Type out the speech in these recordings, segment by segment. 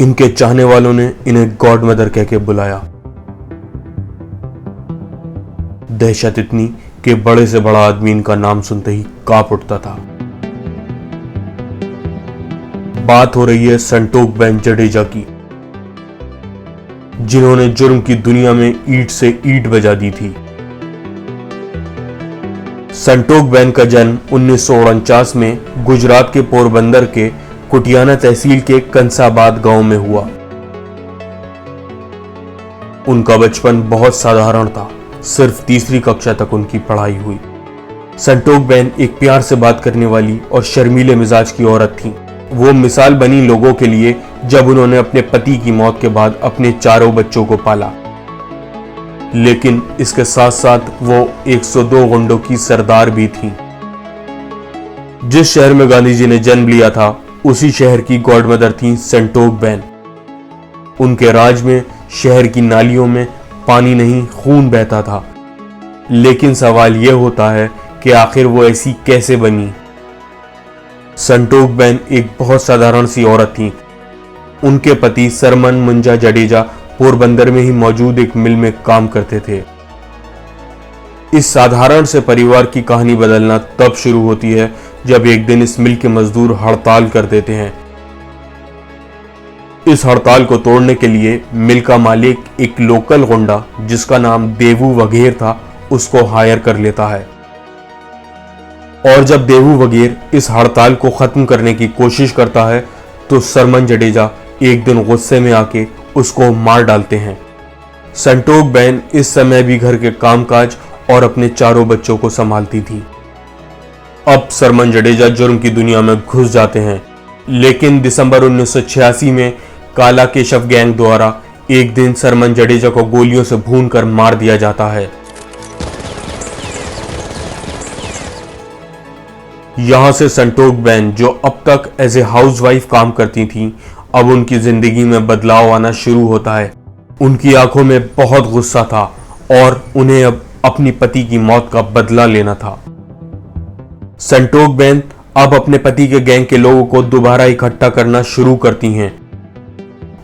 इनके चाहने वालों ने इन्हें गॉड मदर कह के बुलाया। दहशत इतनी कि बड़े से बड़ा आदमी इनका नाम सुनते ही कांप उठता था। बात हो रही है संटोख बेन जडेजा की, जिन्होंने जुर्म की दुनिया में ईंट से ईंट बजा दी थी। संटोख बेन का जन्म 1949 में गुजरात के पोरबंदर के कुटियाना तहसील के कंसाबाद गांव में हुआ। उनका बचपन बहुत साधारण था, सिर्फ तीसरी कक्षा तक उनकी पढ़ाई हुई। संटोख बेन एक प्यार से बात करने वाली और शर्मीले मिजाज की औरत थी। वो मिसाल बनी लोगों के लिए जब उन्होंने अपने पति की मौत के बाद अपने चारों बच्चों को पाला। लेकिन इसके साथ साथ वो 102 गुंडों की सरदार भी थी। जिस शहर में गांधी जी ने जन्म लिया था, उसी शहर की गॉड मदर थी संटोख बेन। उनके राज में शहर की नालियों में पानी नहीं खून बहता था। लेकिन सवाल यह होता है कि आखिर वो ऐसी कैसे बनी। संटोख बेन एक बहुत साधारण सी औरत थी। उनके पति सरमन मुंजा जडेजा पोरबंदर में ही मौजूद एक मिल में काम करते थे। इस साधारण से परिवार की कहानी बदलना तब शुरू होती है जब एक दिन इस मिल के मजदूर हड़ताल कर देते हैं। इस हड़ताल को तोड़ने के लिए मिल का मालिक एक लोकल गुंडा जिसका नाम देवू वघेर था, उसको हायर कर लेता है। और जब देवू वघेर इस हड़ताल को खत्म करने की कोशिश करता है तो सरमन जडेजा एक दिन गुस्से में आके उसको मार डालते हैं। संटोख बेन इस समय भी घर के कामकाज और अपने चारों बच्चों को संभालती थी। अब सरमन जडेजा जुर्म की दुनिया में घुस जाते हैं। लेकिन दिसंबर 1986 में काला केशव गैंग द्वारा एक दिन सरमन जडेजा को गोलियों से भूनकर मार दिया जाता है। यहां से संटोख बेन, जो अब तक एज ए हाउसवाइफ काम करती थी, अब उनकी जिंदगी में बदलाव आना शुरू होता है। उनकी आंखों में बहुत गुस्सा था और उन्हें अब अपनी पति की मौत का बदला लेना था। संटोख बेन अब अपने पति के गैंग के लोगों को दोबारा इकट्ठा करना शुरू करती हैं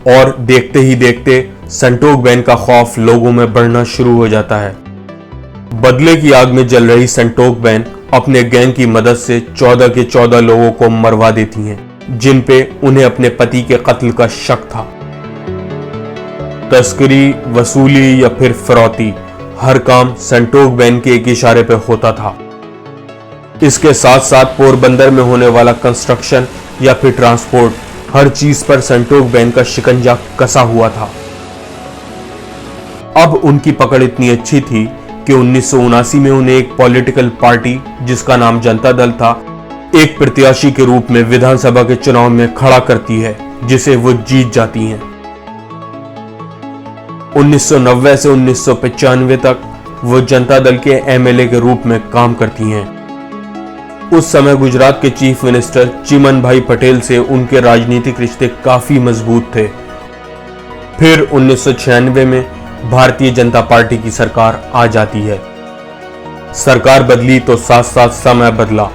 और देखते ही देखते संटोख बेन का खौफ लोगों में बढ़ना शुरू हो जाता है। बदले की आग में जल रही संटोख बेन अपने गैंग की मदद से 14 के 14 लोगों को मरवा देती हैं, जिन पे उन्हें अपने पति के कत्ल का शक था। तस्करी, वसूली या फिर फिरौती, हर काम संटोख बेन के एक इशारे पे होता था। इसके साथ साथ पोरबंदर में होने वाला कंस्ट्रक्शन या फिर ट्रांसपोर्ट, हर चीज पर संटोख बेन का शिकंजा कसा हुआ था। अब उनकी पकड़ इतनी अच्छी थी कि 1979 में उन्हें एक पॉलिटिकल पार्टी जिसका नाम जनता दल था, एक प्रत्याशी के रूप में विधानसभा के चुनाव में खड़ा करती है, जिसे वो जीत जाती हैं। 1990 से 1995 तक वो जनता दल के एमएलए के रूप में काम करती हैं। उस समय गुजरात के चीफ मिनिस्टर चिमन भाई पटेल से उनके राजनीतिक रिश्ते काफी मजबूत थे। फिर 1996 में भारतीय जनता पार्टी की सरकार आ जाती है। सरकार बदली तो साथ साथ समय बदला।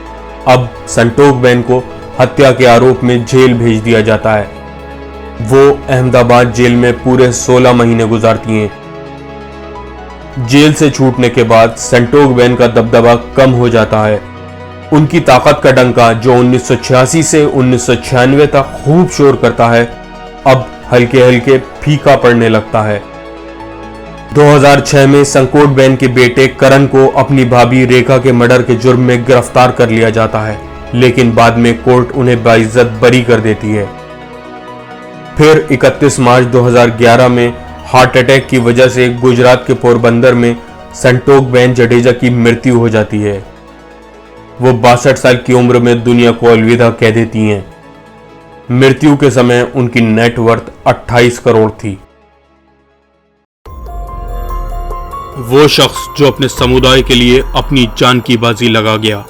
अब संटोख बेन को हत्या के आरोप में जेल भेज दिया जाता है। वो अहमदाबाद जेल में पूरे 16 महीने गुजारती हैं। जेल से छूटने के बाद संटोख बेन का दबदबा कम हो जाता है। उनकी ताकत का डंका, जो 1986 से 1996 तक खूब शोर करता है, अब हल्के हल्के फीका पड़ने लगता है। 2006 में संकोट बेन के बेटे करण को अपनी भाभी रेखा के मर्डर के जुर्म में गिरफ्तार कर लिया जाता है, लेकिन बाद में कोर्ट उन्हें बाइज्जत बरी कर देती है। फिर 31 मार्च 2011 में हार्ट अटैक की वजह से गुजरात के पोरबंदर में संटोख बेन जडेजा की मृत्यु हो जाती है। वो 62 साल की उम्र में दुनिया को अलविदा कह देती हैं। मृत्यु के समय उनकी नेटवर्थ 28 करोड़ थी। वो शख्स जो अपने समुदाय के लिए अपनी जान की बाजी लगा गया,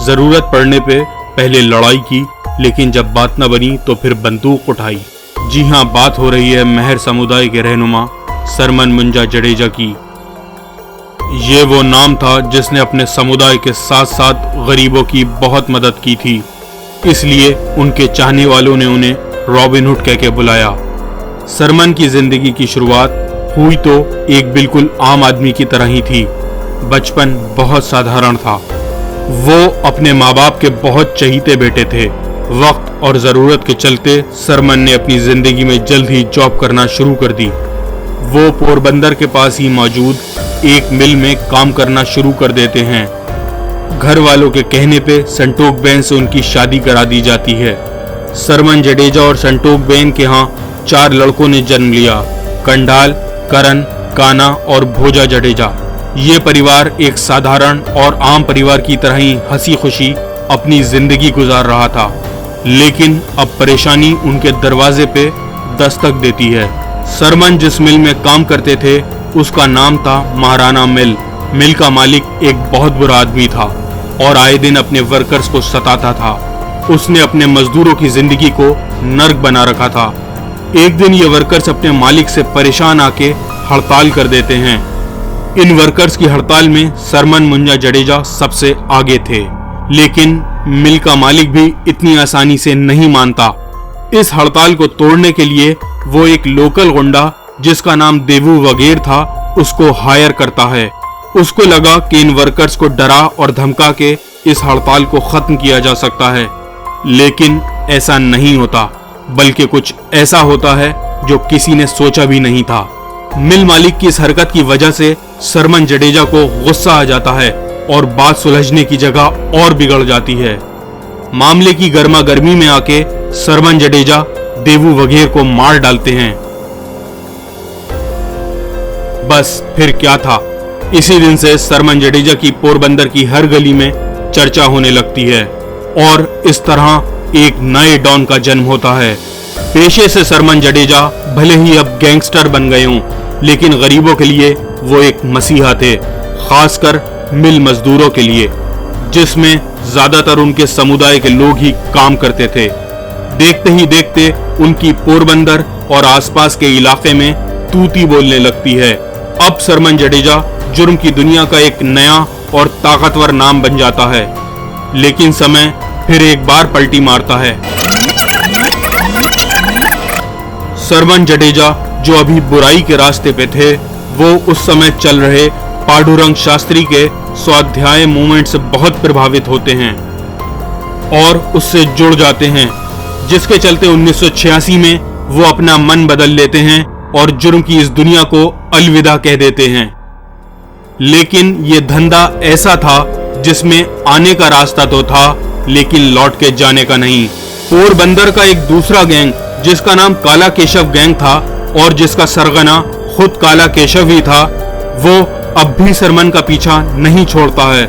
जरूरत पड़ने पे पहले लड़ाई की, लेकिन जब बात न बनी तो फिर बंदूक उठाई। जी हां, बात हो रही है महर समुदाय के रहनुमा सरमन मुंजा जडेजा की। ये वो नाम था जिसने अपने समुदाय के साथ साथ गरीबों की बहुत मदद की थी, इसलिए उनके चाहने वालों ने उन्हें रॉबिनहुड कह के बुलाया। सरमन की जिंदगी की शुरुआत हुई तो एक बिल्कुल आम आदमी की तरह ही थी। बचपन बहुत साधारण था। वो अपने माँ बाप के बहुत चहीते बेटे थे। वक्त और जरूरत के चलते सरमन ने अपनी जिंदगी में जल्द ही जॉब करना शुरू कर दी। वो पोरबंदर के पास ही मौजूद एक मिल में काम करना शुरू कर देते हैं। घर वालों के कहने पे संटोक बेन से उनकी शादी करा दी जाती है। सरमन जडेजा और संटोक बेन के यहाँ 4 लड़कों ने जन्म लिया, कंडाल, करण, काना और भोजा जडेजा। ये परिवार एक साधारण और आम परिवार की तरह ही हंसी खुशी अपनी जिंदगी गुजार रहा था। लेकिन अब परेशानी उनके दरवाजे पे दस्तक देती है। सरमन जिस मिल में काम करते थे उसका नाम था महाराणा मिल। मिल का मालिक एक बहुत बुरा आदमी था और आए दिन अपने वर्कर्स को सताता था। उसने अपने मजदूरों की जिंदगी को नर्क बना रखा था। एक दिन ये वर्कर्स अपने मालिक से परेशान आके हड़ताल कर देते हैं। इन वर्कर्स की हड़ताल में सरमन मुंजा जडेजा सबसे आगे थे, लेकिन मिल का मालिक भी इतनी आसानी से नहीं मानता। इस हड़ताल को तोड़ने के लिए वो एक लोकल गुंडा जिसका नाम देवू वगेर था उसको हायर करता है। उसको लगा कि इन वर्कर्स को डरा और धमका के इस हड़ताल को खत्म किया जा सकता है, लेकिन ऐसा नहीं होता, बल्कि कुछ ऐसा होता है जो किसी ने सोचा भी नहीं था। मिल मालिक की इस हरकत की वजह से सरमन जडेजा को गुस्सा आ जाता है और बात सुलझने की जगह और बिगड़ जाती है। मामले की गर्मा गर्मी में आके सरमन जडेजा देवू वगेर को मार डालते हैं। बस फिर क्या था, इसी दिन से सरमन जडेजा की पोरबंदर की हर गली में चर्चा होने लगती है और इस तरह एक नए डॉन का जन्म होता है। पेशे से सरमन जडेजा भले ही अब गैंगस्टर बन गए हों, लेकिन गरीबों के लिए वो एक मसीहा थे, खासकर मिल मजदूरों के लिए, जिसमें ज्यादातर उनके समुदाय के लोग ही काम करते थे। देखते ही देखते उनकी पोरबंदर और आसपास के इलाके में तूती बोलने लगती है। अब सरमन जडेजा जुर्म की दुनिया का एक नया और ताकतवर नाम बन जाता है। लेकिन समय फिर एक बार पलटी मारता है। सरमन जडेजा जो अभी बुराई के रास्ते पे थे, वो उस समय चल रहे पांडुरंग शास्त्री के स्वाध्याय मूवमेंट से बहुत प्रभावित होते हैं और उससे जुड़ जाते हैं, जिसके चलते 1986 में वो अपना मन बदल लेते हैं और जुर्म की इस दुनिया को अलविदा कह देते हैं। लेकिन ये धंधा ऐसा था जिसमें आने का रास्ता तो था, लेकिन लौट के जाने का नहीं। पोरबंदर का एक दूसरा गैंग जिसका नाम काला केशव गैंग था और जिसका सरगना खुद काला केशव ही था, वो अब भी सरमन का पीछा नहीं छोड़ता है।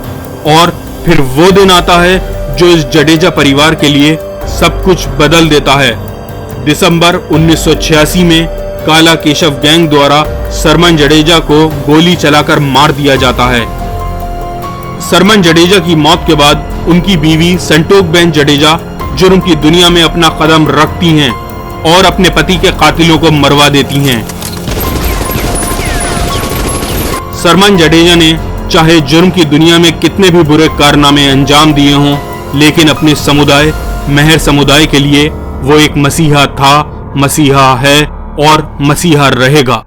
और फिर वो दिन आता है जो इस जडेजा परिवार के लिए सब कुछ बदल देता है। दिसंबर 1986 में काला केशव गैंग द्वारा सरमन जडेजा को गोली चलाकर मार दिया जाता है। सरमन जडेजा की मौत के बाद उनकी बीवी संटोक बेन जडेजा जुर्म की दुनिया में अपना कदम रखती हैं और अपने पति के कातिलों को मरवा देती हैं। सरमन जडेजा ने चाहे जुर्म की दुनिया में कितने भी बुरे कारनामे अंजाम दिए हों, लेकिन अपने समुदाय मेहर समुदाय के लिए वो एक मसीहा था, मसीहा है और मसीहा रहेगा।